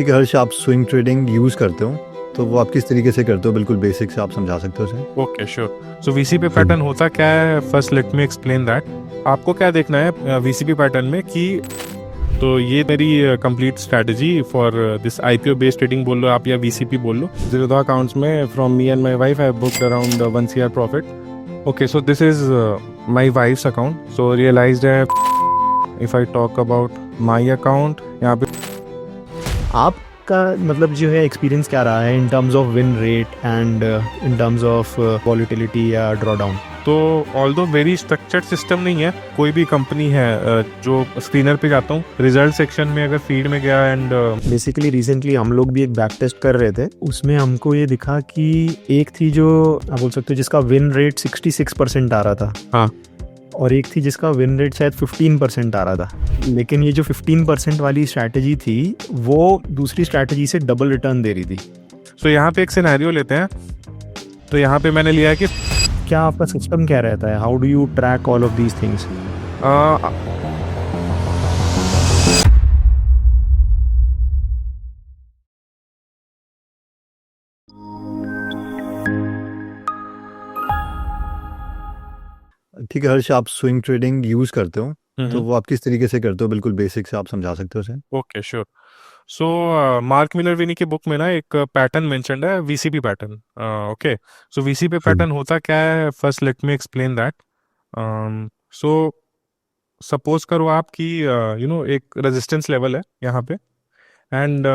ठीक है हर्ष, आप स्विंग ट्रेडिंग यूज़ करते हो तो वो आप किस तरीके से करते हो, बिल्कुल बेसिक से आप समझा सकते हो उसे। Okay sure. So VCP pattern होता क्या है, first let me explain that. आपको क्या देखना है वीसीपी पैटर्न में कि तो ये मेरी complete strategy for this IPO based trading बोल लो आप या वीसीपी बोल लो। जीरोधा अकाउंट्स में from me and my wife I booked around 1 CR profit. Okay so this is my wife's account. So realised है if I talk about my account, यहाँ पे आपका मतलब जो है एक्सपीरियंस क्या रहा है in terms of win rate and in terms of volatility या ड्रॉडाउन? तो ऑल्दो वेरी स्ट्रक्चर्ड सिस्टम नहीं है। कोई भी कंपनी है जो स्क्रीनर पे जाता हूँ, रिजल्ट सेक्शन में अगर फीड में गया एंड बेसिकली रिसेंटली हम लोग भी एक बैक टेस्ट कर रहे थे, उसमें हमको ये दिखा कि एक थी जो आप बोल सकते हो जिसका विन रेट 66% आ रहा था, हाँ, और एक थी जिसका विन रेट शायद 15% आ रहा था। लेकिन ये जो 15% वाली स्ट्रैटेजी थी वो दूसरी स्ट्रैटेजी से डबल रिटर्न दे रही थी। सो यहाँ पे एक सिनेरियो लेते हैं। तो यहाँ पे मैंने लिया है कि क्या आपका सिस्टम क्या रहता है? How do you track all of these things? ठीक है हर्ष, आप स्विंग ट्रेडिंग यूज़ करते हो तो वो आप किस तरीके से करते हो, बिल्कुल बेसिक से आप समझा सकते हो उसे। Okay sure. So Mark Minervini की बुक में ना एक पैटर्न मेंशन्ड है, VCP pattern. Okay, so VCP pattern होता क्या है, first let me explain that. So suppose करो आप कि एक रेजिस्टेंस लेवल है यहाँ पे एंड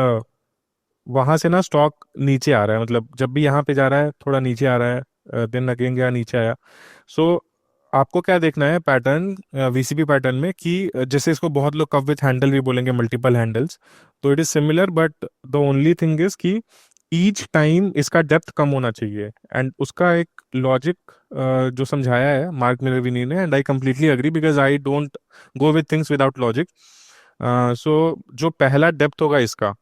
वहां से ना स्टॉक नीचे आ रहा है, मतलब जब भी यहाँ पे जा रहा है थोड़ा नीचे आ रहा है, दिन अगेन गया नीचे आया। सो आपको क्या देखना है पैटर्न वीसीपी पैटर्न में कि जैसे इसको बहुत लोग कव विथ हैंडल भी बोलेंगे, मल्टीपल हैंडल्स, तो it is similar but the only thing is कि ईच टाइम इसका डेप्थ कम होना चाहिए। एंड उसका एक लॉजिक जो समझाया है मार्क मिलरविनी ने, and I completely agree because I don't go with things without logic. So जो पहला डेप्थ होगा इसका,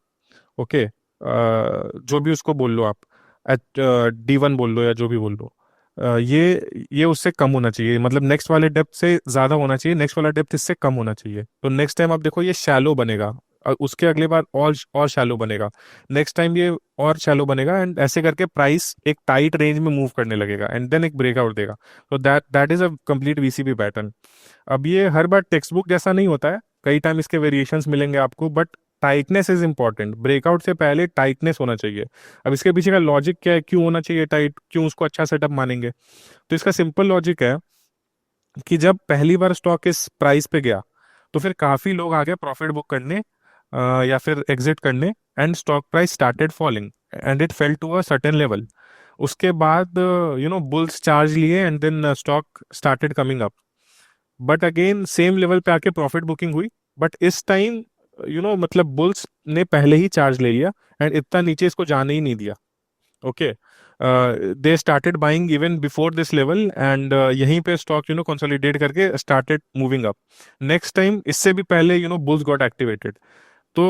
ओके, जो भी उसको बोल लो आप, एट D1 बोल लो या जो भी बोल लो, ये उससे कम होना चाहिए, मतलब नेक्स्ट वाले डेप्थ से ज्यादा होना चाहिए, नेक्स्ट वाला डेप्थ इससे कम होना चाहिए। तो नेक्स्ट टाइम आप देखो ये शैलो बनेगा, उसके अगले बार और शैलो बनेगा, नेक्स्ट टाइम ये और शैलो बनेगा, एंड ऐसे करके प्राइस एक टाइट रेंज में मूव करने लगेगा एंड देन एक ब्रेकआउट देगा। तो that is a complete VCP pattern. अब ये हर बार टेक्स्ट बुक जैसा नहीं होता है, कई टाइम इसके वेरिएशंस मिलेंगे आपको, but tightness is important. Breakout से पहले टाइटनेस होना चाहिए। अब इसके पीछे का लॉजिक क्या है, क्यों होना चाहिए टाइट, क्यों उसको अच्छा सेटअप मानेंगे? तो इसका सिंपल लॉजिक है कि जब पहली बार स्टॉक इस प्राइस पे गया तो फिर काफी लोग आ गए प्रॉफिट बुक करने या फिर एग्जिट करने, and stock price started falling and it fell to a certain level. उसके बाद बुल्स चार्ज लिए and then stock started coming up, but again same level पे आके प्रॉफिट बुकिंग हुई। बट इस टाइम मतलब बुल्स ने पहले ही चार्ज ले लिया एंड इतना नीचे इसको जाने ही नहीं दिया। Okay, they started buying even before this level and यहीं पे स्टॉक कंसोलिडेट करके started moving up. Next time इससे भी पहले बुल्स गॉट एक्टिवेटेड। तो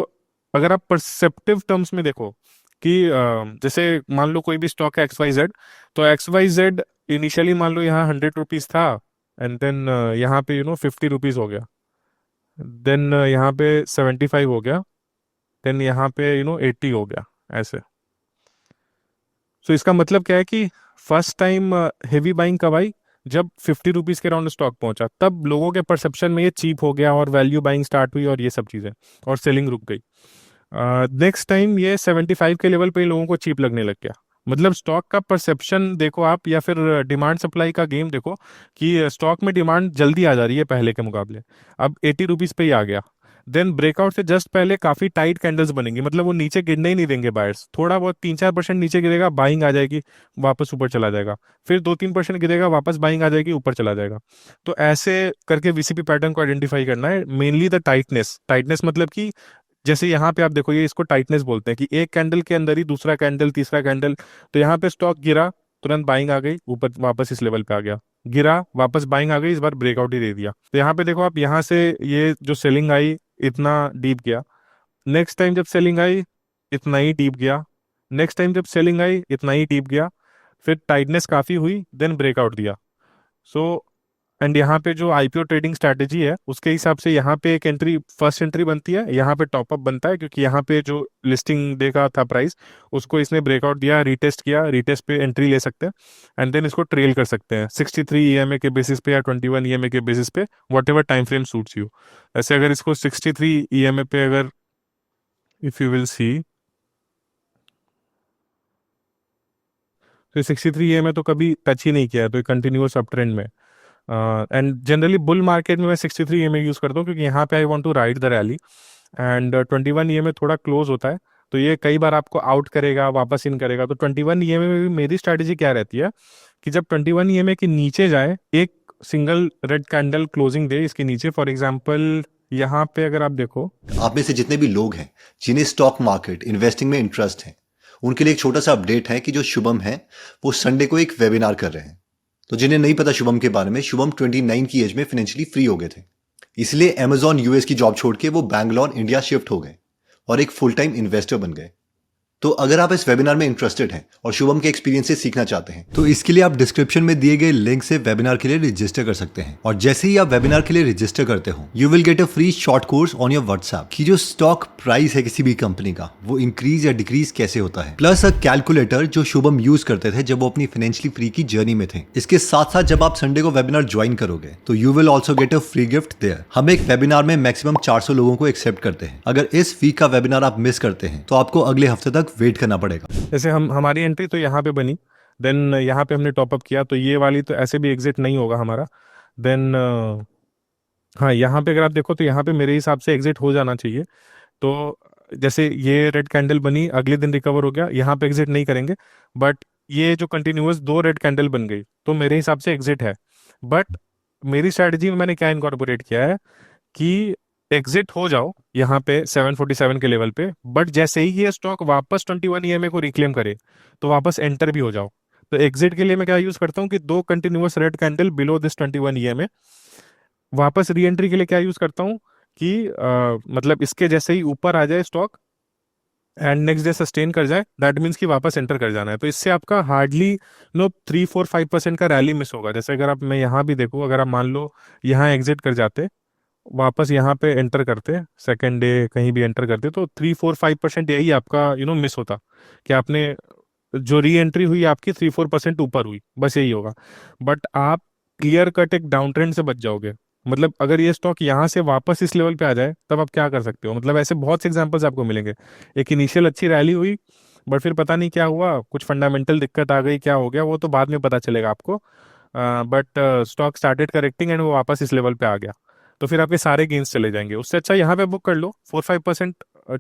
अगर आप परसेप्टिव टर्म्स में देखो कि जैसे मान लो कोई भी स्टॉक है XYZ, तो XYZ इनिशियली मान लो यहाँ 100 रुपीज था एंड देन यहाँ पे 50 रुपीज हो गया, देन यहाँ पे 75 हो गया, देन यहाँ पे 80 हो गया, ऐसे। सो इसका मतलब क्या है कि फर्स्ट टाइम हेवी बाइंग कब आई, जब 50 रुपीज के राउंड स्टॉक पहुंचा, तब लोगों के परसेप्शन में ये चीप हो गया और वैल्यू बाइंग स्टार्ट हुई और ये सब चीजें, और सेलिंग रुक गई। नेक्स्ट टाइम ये 75 के लेवल पे ही लोगों को चीप लगने लग गया। मतलब स्टॉक का परसेप्शन देखो आप, या फिर डिमांड सप्लाई का गेम देखो कि स्टॉक में डिमांड जल्दी आ जा रही है पहले के मुकाबले। अब 80 रुपीज पे ही आ गया, देन ब्रेकआउट से जस्ट पहले काफी टाइट कैंडल्स बनेंगी, मतलब वो नीचे गिरने ही नहीं देंगे बायर्स, थोड़ा बहुत 3-4% नीचे गिरेगा, बाइंग आ जाएगी, वापस ऊपर चला जाएगा, फिर 2-3% गिरेगा, वापस बाइंग आ जाएगी, ऊपर चला जाएगा। तो ऐसे करके वीसीपी पैटर्न को आइडेंटिफाई करना है, मेनली द टाइटनेस। टाइटनेस मतलब कि जैसे यहाँ पे आप देखो, ये इसको टाइटनेस बोलते हैं कि एक कैंडल के अंदर ही दूसरा कैंडल, तीसरा कैंडल, तो यहाँ पे स्टॉक गिरा, तुरंत बाइंग आ गई, ऊपर वापस इस लेवल पे आ गया, गिरा, वापस बाइंग आ गई, इस बार ब्रेकआउट ही दे दिया। तो यहाँ पे देखो आप, यहाँ से ये जो सेलिंग आई इतना डीप गया, नेक्स्ट टाइम जब सेलिंग आई इतना ही डीप गया, नेक्स्ट टाइम जब सेलिंग आई इतना ही डीप गया, फिर टाइटनेस काफी हुई, देन ब्रेकआउट दिया। सो एंड यहाँ पे जो आईपीओ ट्रेडिंग स्ट्रैटेजी है उसके हिसाब से यहाँ पे एक एंट्री, फर्स्ट एंट्री बनती है, यहाँ पे टॉपअप बनता है क्योंकि यहाँ पे जो लिस्टिंग देखा था प्राइस उसको इसने ब्रेकआउट दिया, रीटेस्ट किया, रीटेस्ट पे एंट्री ले सकते हैं एंड देन इसको ट्रेल कर सकते हैं 63 ईएमए के बेसिस पे या 21 ईएमए के बेसिस पे, what ever time frame suits you. ऐसे अगर इसको 63 ईएमए पे अगर इफ यू विल सी, तो 63 ईएमए तो कभी टच ही नहीं किया है, तो कंटिन्यूअस अप ट्रेंड में। एंड जनरली बुल मार्केट में मैं 63 ईएमए यूज करता हूँ क्योंकि यहाँ पे I want to ride the rally and 21 EMA थोड़ा क्लोज होता है, तो ये कई बार आपको आउट करेगा, वापस इन करेगा। तो 21 ईएमए में भी मेरी स्ट्रैटेजी क्या रहती है कि जब 21 ईएमए के नीचे जाए, एक सिंगल रेड कैंडल क्लोजिंग दे इसके नीचे, फॉर एग्जाम्पल यहाँ पे अगर आप देखो, आप में से जितने भी लोग हैं जिन्हें स्टॉक मार्केट इन्वेस्टिंग में इंटरेस्ट है, उनके लिए एक छोटा सा अपडेट है कि जो शुभम है वो संडे को एक वेबिनार कर रहे हैं। तो जिन्हें नहीं पता शुभम के बारे में, शुभम 29 की एज में फाइनेंशियली फ्री हो गए थे, इसलिए अमेजॉन यूएस की जॉब छोड़ के वो बैंगलोर इंडिया शिफ्ट हो गए और एक फुल टाइम इन्वेस्टर बन गए। तो अगर आप इस वेबिनार में इंटरेस्टेड हैं और शुभम के एक्सपीरियंस से सीखना चाहते हैं तो इसके लिए आप डिस्क्रिप्शन में दिए गए लिंक से वेबिनार के लिए रजिस्टर कर सकते हैं। और जैसे ही आप वेबिनार के लिए रजिस्टर करते हो, you will gate a free short course on your WhatsApp कि जो स्टॉक प्राइस है किसी भी कंपनी का वो इंक्रीज या डिक्रीज कैसे होता है, प्लस अ कैलकुलेटर जो शुभम यूज करते थे जब वो अपनी फाइनेंशियली फ्री की जर्नी में थे। इसके साथ साथ जब आप संडे को वेबिनार ज्वाइन करोगे तो you will also get a free gift there. हम एक वेबिनार में मैक्सिमम 400 लोगों को एक्सेप्ट करते हैं। अगर इस वीक का वेबिनार आप मिस करते हैं तो आपको अगले हफ्ते तक वेट करना पड़ेगा। जैसे हमारी एंट्री तो यहाँ पे बनी, देन यहाँ पे हमने टॉपअप किया, तो ये वाली तो ऐसे भी एग्जिट नहीं होगा हमारा। देन हाँ, यहाँ पे अगर आप देखो तो यहाँ पे मेरे हिसाब से एग्जिट हो जाना चाहिए। तो जैसे ये रेड कैंडल बनी, अगले दिन रिकवर हो गया, यहाँ पे एग्जिट नहीं करेंगे, बट ये जो कंटिन्यूअस 2 रेड कैंडल बन गई तो मेरे हिसाब से एग्जिट है। बट मेरी स्ट्रैटेजी में मैंने क्या इनकॉर्पोरेट किया है कि एग्जिट हो जाओ यहाँ पे 747 के लेवल पे, बट जैसे ही ये स्टॉक वापस 21 ईएमए को रिक्लेम करे तो वापस एंटर भी हो जाओ। तो एग्जिट के लिए मैं क्या यूज करता हूँ कि 2 continuous red candle below this 21 EMA. वापस री एंट्री के लिए क्या यूज करता हूँ कि मतलब इसके जैसे ही ऊपर आ जाए stock and next day sustain कर जाए, दैट मीन्स कि वापस एंटर कर जाना है। तो इससे आपका हार्डली 3-4-5% का रैली मिस होगा। जैसे अगर आप, मैं यहाँ भी देखूँ, अगर आप मान लो यहाँ एग्जिट कर जाते, वापस यहाँ पे एंटर करते, सेकेंड डे कहीं भी एंटर करते, तो 3-4-5% यही आपका मिस होता कि आपने जो री एंट्री हुई आपकी 3-4% ऊपर हुई, बस यही होगा। बट आप क्लियर कट एक डाउन ट्रेंड से बच जाओगे। मतलब अगर ये स्टॉक यहाँ से वापस इस लेवल पे आ जाए तब आप क्या कर सकते हो, मतलब ऐसे बहुत से एग्जांपल्स आपको मिलेंगे। एक इनिशियल अच्छी रैली हुई बट फिर पता नहीं क्या हुआ, कुछ फंडामेंटल दिक्कत आ गई, क्या हो गया वो तो बाद में पता चलेगा आपको, but stock started correcting and वो वापस इस लेवल पे आ गया, तो फिर आपके सारे गेंस चले जाएंगे। उससे अच्छा यहाँ पे बुक कर लो 4-5%,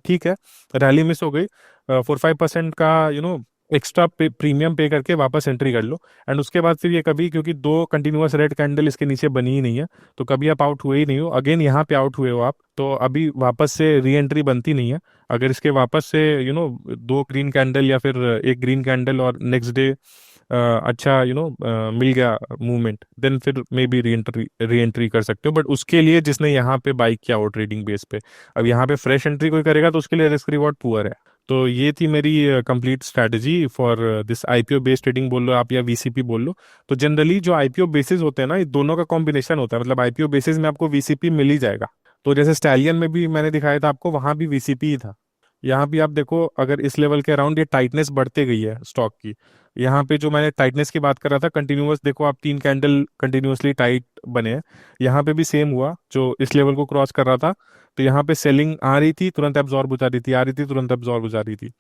ठीक है रैली मिस हो गई, 4-5% का एक्स्ट्रा प्रीमियम पे करके वापस एंट्री कर लो। एंड उसके बाद फिर ये कभी, क्योंकि 2 कंटिन्यूअस रेड कैंडल इसके नीचे बनी ही नहीं है, तो कभी आप आउट हुए ही नहीं हो। अगेन यहाँ पे आउट हुए हो आप, तो अभी वापस से री एंट्री बनती नहीं है। अगर इसके वापस से 2 ग्रीन कैंडल या फिर एक ग्रीन कैंडल और नेक्स्ट डे अच्छा मिल गया मूवमेंट, देन फिर मे बी री एंट्री कर सकते हो। बट उसके लिए जिसने यहाँ पे बाई किया हो ट्रेडिंग बेस पे, अब यहाँ पे फ्रेश एंट्री कोई करेगा तो उसके लिए रिस्क रिवॉर्ड पुअर है। तो ये थी मेरी complete strategy for this IPO based trading बोल लो आप या वीसीपी बोल लो। तो जनरली जो आईपीओ बेसिस होते हैं ना, ये दोनों का कॉम्बिनेशन होता है, मतलब आईपीओ बेसिस में आपको वीसीपी मिल ही जाएगा। तो जैसे स्टैलियन में भी मैंने दिखाया था आपको, वहां भी वीसीपी ही था। यहाँ भी आप देखो, अगर इस लेवल के अराउंड ये टाइटनेस बढ़ते गई है स्टॉक की। यहाँ पे जो मैंने टाइटनेस की बात कर रहा था, कंटिन्यूअस देखो आप 3 कैंडल कंटिन्यूअसली टाइट बने हैं। यहाँ पे भी सेम हुआ, जो इस लेवल को क्रॉस कर रहा था तो यहाँ पे सेलिंग आ रही थी, तुरंत एब्जॉर्ब हो जा रही थी, आ रही थी, तुरंत एब्जॉर्ब हो जा रही थी।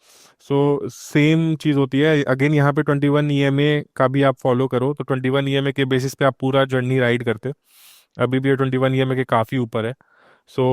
सो सेम चीज होती है। अगेन यहाँ पे 21 ईएमए का भी आप फॉलो करो, तो 21 ईएमए के बेसिस पे आप पूरा जर्नी राइड करते। अभी भी 21 ईएमए के काफी ऊपर है। So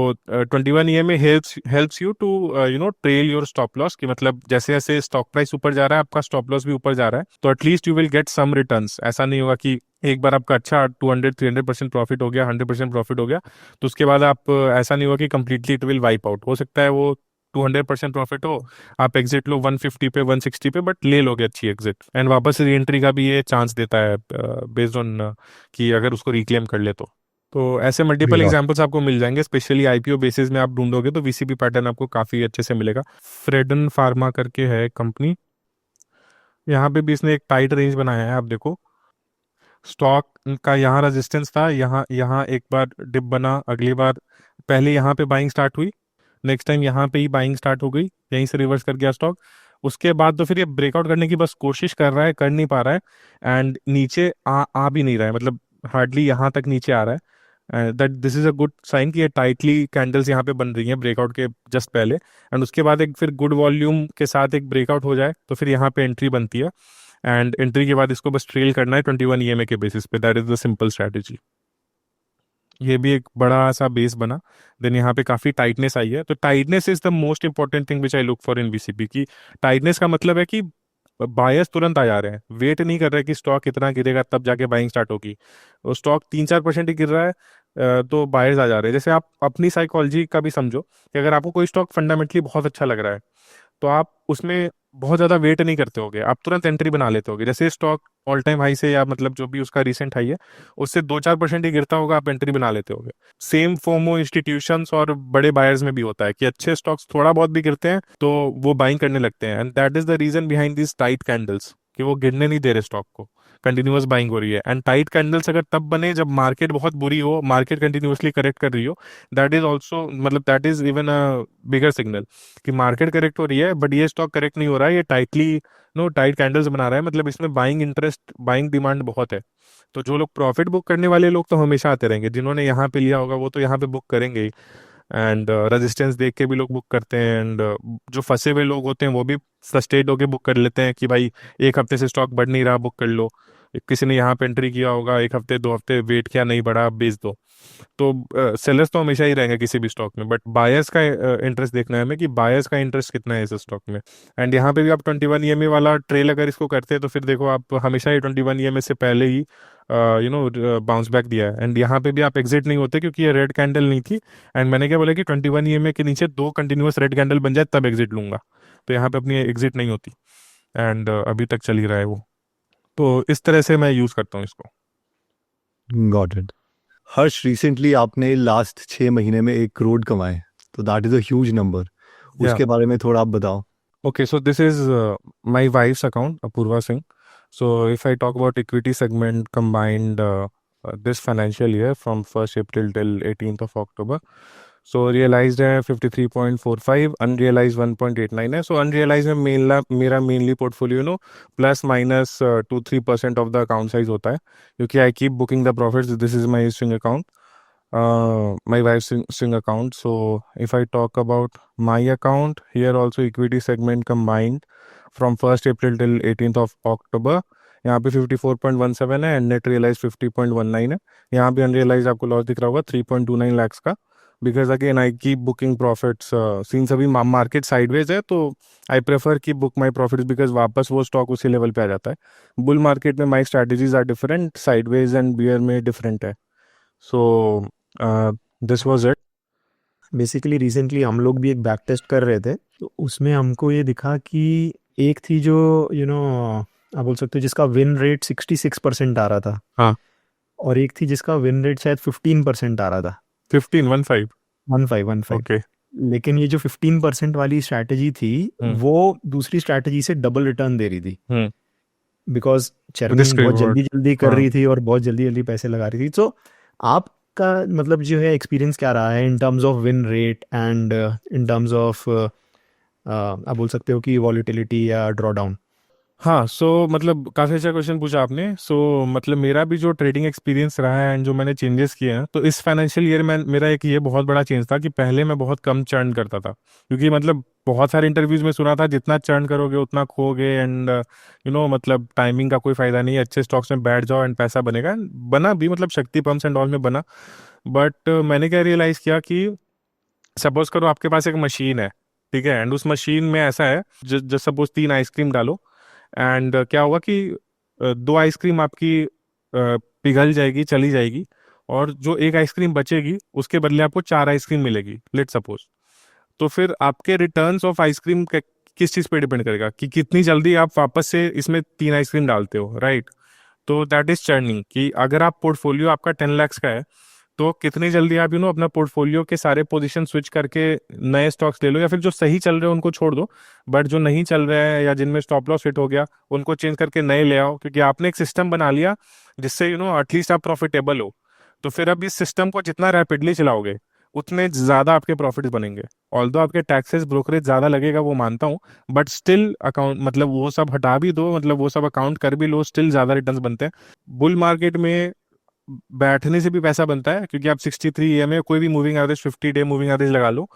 21 EMA helps you to trail your stop loss, कि मतलब जैसे जैसे स्टॉक प्राइस ऊपर जा रहा है आपका स्टॉप लॉस भी ऊपर जा रहा है, तो at least you will get some returns. ऐसा नहीं होगा कि एक बार आपका अच्छा 200-300% प्रॉफिट हो गया, 100% प्रॉफिट हो गया, तो उसके बाद आप ऐसा नहीं होगा कि completely it will wipe out. हो सकता है वो 200% प्रॉफिट हो, आप एग्जिट लो 150 पे 160 पे, बट ले लोगे अच्छी एग्जिट, एंड वापस री एंट्री का भी ये चांस देता है बेस्ड ऑन कि अगर उसको रिक्लेम कर ले तो ऐसे मल्टीपल Yeah. एग्जांपल्स आपको मिल जाएंगे। स्पेशली आईपीओ बेसिस में आप ढूंढोगे तो वीसीपी पैटर्न आपको काफी अच्छे से मिलेगा। फ्रेडन फार्मा करके है कंपनी, यहाँ पे भी इसने एक टाइट रेंज बनाया है, आप देखो स्टॉक का यहाँ रेजिस्टेंस था, यहाँ यहाँ एक बार डिप बना, अगली बार पहले यहाँ पे बाइंग स्टार्ट हुई, नेक्स्ट टाइम यहाँ पे ही बाइंग स्टार्ट हो गई, यहीं से रिवर्स कर गया स्टॉक। उसके बाद तो फिर ये ब्रेकआउट करने की बस कोशिश कर रहा है, कर नहीं पा रहा है, एंड नीचे आ भी नहीं रहा है, मतलब हार्डली यहाँ तक नीचे आ रहा है। That this is a good sign कि ये टाइटली कैंडल्स यहाँ पे बन रही हैं ब्रेकआउट के जस्ट पहले, एंड उसके बाद एक फिर गुड वॉल्यूम के साथ एक ब्रेकआउट हो जाए तो फिर यहाँ पे एंट्री बनती है, एंड एंट्री के बाद इसको बस ट्रेल करना है 21 ईएमए के बेसिस पे। That is the simple strategy. ये भी एक बड़ा सा बेस बना, देन यहाँ पे काफी टाइटनेस आई है, तो tightness is the most important thing which I look for in VCP की। टाइटनेस का मतलब है कि बायर्स तुरंत आ जा रहे हैं, वेट नहीं कर रहे कि स्टॉक कितना गिरेगा तब जाके बाइंग स्टार्ट होगी। वो स्टॉक 3-4% ही गिर रहा है, तो बायर्स आ जा रहे हैं। जैसे आप अपनी साइकोलॉजी का भी समझो कि अगर आपको कोई स्टॉक फंडामेंटली बहुत अच्छा लग रहा है तो आप उसमें बहुत ज्यादा वेट नहीं करते होगे, आप तुरंत एंट्री बना लेते होगे। जैसे स्टॉक ऑल टाइम हाई से, या मतलब जो भी उसका रिसेंट हाई है उससे 2-4% ही गिरता होगा, आप एंट्री बना लेते होगे। सेम फोमो इंस्टीट्यूशंस और बड़े बायर्स में भी होता है कि अच्छे स्टॉक्स थोड़ा बहुत भी गिरते हैं तो वो बाइंग करने लगते हैं, and that is the reason behind this tight candles, कि वो गिरने नहीं दे रहे स्टॉक को, कंटिन्यूअस बाइंग हो रही है। एंड टाइट कैंडल्स अगर तब बने जब मार्केट बहुत बुरी हो, मार्केट कंटिन्यूअसली करेक्ट कर रही हो, दैट इज ऑल्सो, मतलब that is even a bigger signal कि मार्केट करेक्ट हो रही है बट ये स्टॉक करेक्ट नहीं हो रहा है, ये टाइटली टाइट कैंडल्स बना रहा है, मतलब इसमें बाइंग इंटरेस्ट, बाइंग डिमांड बहुत है। तो जो लोग प्रॉफिट बुक करने वाले लोग तो हमेशा आते रहेंगे, जिन्होंने यहाँ पे लिया होगा वो तो यहाँ पे बुक करेंगे ही, एंड रेजिस्टेंस देख के भी लोग बुक करते हैं, एंड जो फंसे हुए लोग होते हैं वो भी फ्रस्ट्रेट होके बुक कर लेते हैं कि भाई एक हफ्ते से स्टॉक बढ़ नहीं रहा, बुक कर लो। किसी ने यहाँ पे एंट्री किया होगा, एक हफ्ते 2 हफ्ते वेट किया, नहीं बढ़ा, आप बेच दो। तो सेलर्स तो हमेशा ही रहेंगे किसी भी स्टॉक में, बट बायर्स का इंटरेस्ट देखना है हमें कि बायर्स का इंटरेस्ट कितना है इस स्टॉक में। एंड यहाँ पे भी आप 21 ईएमए वाला ट्रेल अगर इसको करते हैं तो फिर देखो आप हमेशा ही 21 ईएमए से पहले ही बाउंस बैक दिया है, एंड यहाँ पे भी आप एग्जिट नहीं होते क्योंकि ये रेड कैंडल नहीं थी, एंड मैंने क्या बोला कि 21 ईएमए के नीचे 2 कंटिन्यूअस रेड कैंडल बन जाए तब एग्जिट लूंगा, तो यहाँ पे अपनी एग्जिट नहीं होती, एंड अभी तक चल ही रहा है वो। तो इस तरह से मैं यूज करता हूँ इसको। Got it. हर्ष, रिसेंटली आपने लास्ट 6 महीने में 1 करोड़ कमाए, तो that is a huge number. उसके बारे में थोड़ा आप बताओ। Okay, so this is my wife's account, Apurva Singh. So if I talk about equity segment combined this financial year from 1st April till 18th of October, so realized है 53.45, unrealized 1.89 है। So unrealized में मेरा mainly portfolio plus minus 2-3% of the account size होता है, क्योंकि I keep booking the profits. This is my swing account. My wife's swing account. So if I talk about my account, here also equity segment combined from 1st April till 18th of October, यहाँ पे 54.17 है, and net realise 50.19 है। यहाँ पे unrealise आपको loss दिख रहा होगा 3.29 lakhs का, because again I keep booking profits since अभी मार्केट साइडवेज है, तो आई प्रेफर की बुक माई प्रॉफिट्स बिकॉज वापस वो स्टॉक उसी लेवल पे आ जाता है। बुल मार्केट में my strategies are different, sideways and bear में डिफरेंट है। So this was it. Basically recently हम लोग भी एक बैक टेस्ट कर रहे थे, तो उसमें हमको ये दिखा कि एक थी जो आप बोल सकते हो जिसका विन रेट 66% आ रहा था, हाँ, और एक थी जिसका विन रेट शायद 15% आ रहा था, 15 15 ओके। लेकिन ये जो 15% वाली स्ट्रैटेजी थी वो दूसरी स्ट्रैटेजी से डबल रिटर्न दे रही थी, बिकॉज चेयरमैन Risk बहुत reward. जल्दी जल्दी कर हाँ। रही थी और बहुत जल्दी जल्दी पैसे लगा रही थी। तो आपका मतलब जो है एक्सपीरियंस क्या रहा है in terms of win rate and in terms of आप बोल सकते हो कि वॉलिटिलिटी या ड्रॉ डाउन? हाँ, सो मतलब काफ़ी अच्छा क्वेश्चन पूछा आपने। सो मतलब मेरा भी जो ट्रेडिंग एक्सपीरियंस रहा है एंड जो मैंने चेंजेस किए हैं, तो इस फाइनेंशियल ईयर में मेरा एक ये बहुत बड़ा चेंज था कि पहले मैं बहुत कम चर्न करता था, क्योंकि मतलब बहुत सारे इंटरव्यूज में सुना था जितना चर्न करोगे उतना खोगे, एंड मतलब टाइमिंग का कोई फायदा नहीं है, अच्छे स्टॉक्स में बैठ जाओ एंड पैसा बनेगा। बना भी, मतलब शक्ति पम्प्स एंड ऑल में बना, बट मैंने क्या रियलाइज़ किया कि सपोज करो आपके पास एक मशीन है, ठीक है, एंड उस मशीन में ऐसा है, जस्ट सपोज 3 आइसक्रीम डालो, एंड क्या होगा कि 2 आइसक्रीम आपकी पिघल जाएगी, चली जाएगी, और जो 1 आइसक्रीम बचेगी उसके बदले आपको 4 आइसक्रीम मिलेगी, लेट सपोज। तो फिर आपके रिटर्न्स ऑफ आइसक्रीम किस चीज़ पे डिपेंड करेगा कि कितनी जल्दी आप वापस से इसमें 3 आइसक्रीम डालते हो, राइट। तो दैट इज चर्निंग, कि अगर आप पोर्टफोलियो आपका 10 lakhs का है तो कितनी जल्दी आप अपना पोर्टफोलियो के सारे पोजीशन स्विच करके नए स्टॉक्स ले लो, या फिर जो सही चल रहे हैं उनको छोड़ दो, बट जो नहीं चल रहे हैं या जिनमें स्टॉप लॉस हिट हो गया उनको चेंज करके नए ले आओ, क्योंकि आपने एक सिस्टम बना लिया जिससे एटलीस्ट आप प्रॉफिटेबल हो। तो फिर अब इस सिस्टम को जितना रैपिडली चलाओगे उतने ज्यादा आपके प्रॉफिट्स बनेंगे। ऑल्दो आपके टैक्सेस ब्रोकरेज ज्यादा लगेगा, वो मानता हूँ, बट स्टिल अकाउंट मतलब वो सब हटा भी दो, मतलब वो सब अकाउंट कर भी लो, स्टिल ज्यादा रिटर्न्स बनते हैं। बुल मार्केट में बैठने से भी पैसा बनता है, क्योंकि आप 63 EMA कोई भी moving average 50-day moving average लगा लो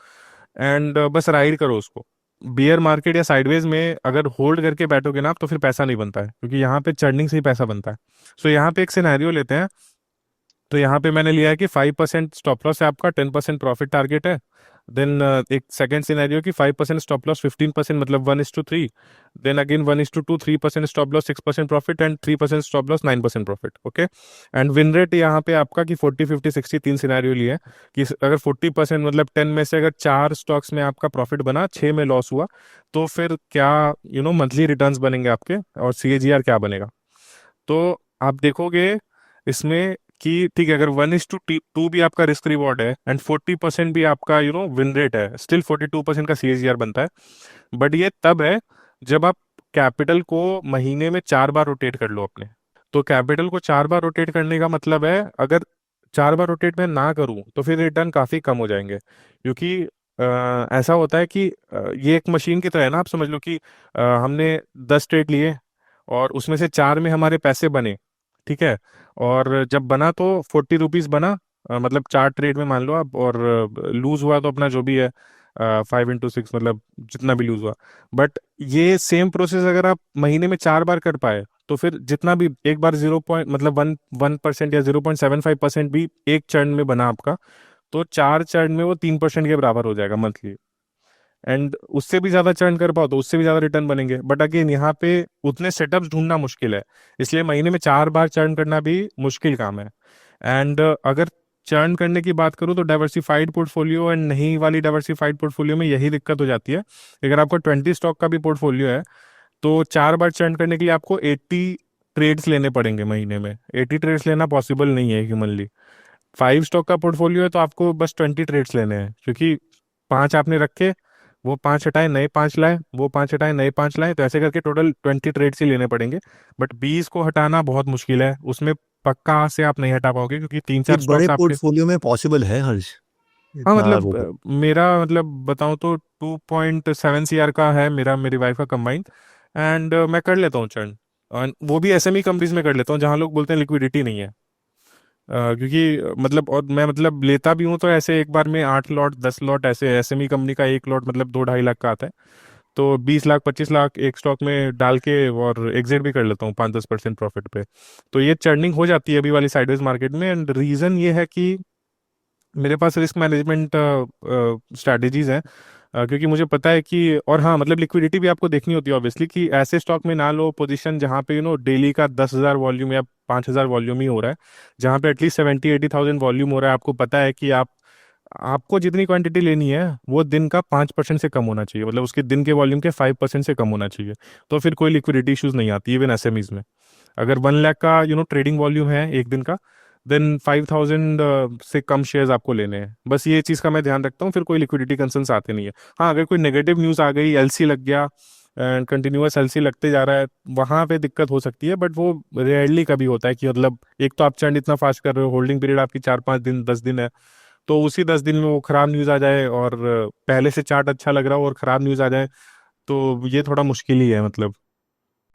एंड बस राइड करो उसको। बियर मार्केट या साइडवेज में अगर होल्ड करके बैठोगे ना आप, तो फिर पैसा नहीं बनता है, क्योंकि यहाँ पे चर्निंग से ही पैसा बनता है। सो यहाँ पे एक सिनेरियो लेते हैं। तो यहाँ पे मैंने लिया है कि 5% स्टॉप लॉस है आपका, 10% प्रॉफिट टारगेट है। देन एक सेकंड सिनेरियो कि 5% स्टॉप लॉस, 15% मतलब 1:3। Then again 1:2, 3% stop loss, 6% profit, and 3% stop loss, 9% profit. Okay, and win rate यहाँ पे आपका कि 40, 50, 60 तीन सिनेरियो लिए हैं कि अगर 40% मतलब 10 में से अगर 4 स्टॉक्स में आपका प्रॉफिट बना, 6 में लॉस हुआ, तो फिर क्या मंथली रिटर्न्स बनेंगे आपके और CAGR क्या बनेगा। तो आप देखोगे इसमें कि ठीक है, अगर 1:2 भी आपका रिस्क रिवॉर्ड है एंड 40% भी आपका विन रेट है, स्टिल 42% का CAGR बनता है। बट ये तब है जब आप कैपिटल को महीने में 4 बार रोटेट कर लो अपने। तो कैपिटल को 4 बार रोटेट करने का मतलब है, अगर 4 बार रोटेट मैं ना करूं तो फिर रिटर्न काफी कम हो जाएंगे, क्योंकि ऐसा होता है कि ये एक मशीन की तरह है ना। आप समझ लो कि हमने 10 ट्रेड लिए और उसमें से 4 में हमारे पैसे बने, ठीक है, और जब बना तो 40 रुपीज बना, मतलब 4 ट्रेड में मान लो आप, और लूज हुआ तो अपना जो भी है 5 into 6 मतलब जितना भी लूज हुआ। बट ये सेम प्रोसेस अगर आप महीने में 4 बार कर पाए, तो फिर जितना भी एक बार 0 पॉइंट मतलब 1% या 0.75% भी एक चरण में बना आपका, तो 4 चरण में वो 3% के बराबर हो जाएगा मंथली। एंड उससे भी ज्यादा चर्न कर पाओ तो उससे भी ज्यादा रिटर्न बनेंगे। बट अगेन यहाँ पे उतने सेटअप्स ढूंढना मुश्किल है, इसलिए महीने में 4 बार चर्न करना भी मुश्किल काम है। एंड अगर चर्न करने की बात करूँ तो डाइवर्सिफाइड पोर्टफोलियो एंड नहीं वाली डाइवर्सिफाइड पोर्टफोलियो में यही दिक्कत हो जाती है। अगर आपको 20 स्टॉक का भी पोर्टफोलियो है तो 4 बार चर्न करने के लिए आपको 80 ट्रेड्स लेने पड़ेंगे महीने में। 80 ट्रेड्स लेना पॉसिबल नहीं है ह्यूमनली। 5 स्टॉक का पोर्टफोलियो है तो आपको बस 20 ट्रेड्स लेने हैं, क्योंकि 5 आपने रखे, वो 5 हटाए नए 5 लाए, वो 5 हटाए नए 5 लाए, तो ऐसे करके टोटल 20 ट्रेड्स ही लेने पड़ेंगे। बट 20 को हटाना बहुत मुश्किल है, उसमें पक्का से आप नहीं हटा पाओगे, क्योंकि 3-4 ये बड़े स्टॉक्स आपके। पोर्टफोलियो में पॉसिबल है हर्ष? हाँ इतना मतलब वो मेरा मतलब बताऊं तो 2.7 CR का है मेरा, मेरी वाइफ का कंबाइंड, एंड मैं कर लेता हूँ चर्न। और वो भी SME कंपनीज में कर लेता हूँ जहाँ लोग बोलते हैं लिक्विडिटी नहीं है। क्योंकि मतलब, और मैं मतलब लेता भी हूँ तो ऐसे एक बार में 8 लॉट 10 लॉट, ऐसे SME कंपनी का एक लॉट मतलब 2-2.5 लाख का आता है, तो 20 लाख 25 लाख एक स्टॉक में डाल के और एग्जिट भी कर लेता हूँ 5-10% प्रॉफिट पे। तो ये चर्निंग हो जाती है अभी वाली साइडवेज मार्केट में। एंड रीजन ये है कि मेरे पास रिस्क मैनेजमेंट स्ट्रैटेजीज हैं, क्योंकि मुझे पता है कि, और हाँ मतलब लिक्विडिटी भी आपको देखनी होती है ऑब्वियसली, कि ऐसे स्टॉक में ना लो पोजीशन जहाँ पे डेली का 10,000 वॉल्यूम या 5,000 वॉल्यूम ही हो रहा है, जहाँ पे एटलीस्ट 70-80,000 वॉल्यूम हो रहा है। आपको पता है कि आपको जितनी क्वांटिटी लेनी है वो दिन का 5% से कम होना चाहिए, मतलब उसके दिन के वॉल्यूम के 5% से कम होना चाहिए, तो फिर कोई लिक्विडिटी इश्यूज नहीं आती इवन SMEs में। अगर 1 लाख का ट्रेडिंग वॉल्यूम है एक दिन का, देन 5,000 से कम शेयर्स आपको लेने हैं। बस ये चीज़ का मैं ध्यान रखता हूँ, फिर कोई लिक्विडिटी कंसर्न्स आते नहीं है। हाँ, अगर कोई नेगेटिव न्यूज़ आ गई, LC लग गया एंड कंटिन्यूअस LC लगते जा रहा है, वहाँ पे दिक्कत हो सकती है, बट वो रेयरली कभी होता है कि मतलब एक तो आप चर्न इतना फास्ट कर रहे हो, होल्डिंग पीरियड आपकी 4-5 दिन 10 दिन है, तो उसी 10 दिन में वो खराब न्यूज़ आ जाए और पहले से चार्ट अच्छा लग रहा हो और खराब न्यूज़ आ जाए, तो ये थोड़ा मुश्किल ही है मतलब।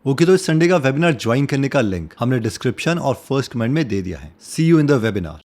ओके, तो इस संडे का वेबिनार ज्वाइन करने का लिंक हमने डिस्क्रिप्शन और फर्स्ट कमेंट में दे दिया है। सी यू इन द वेबिनार।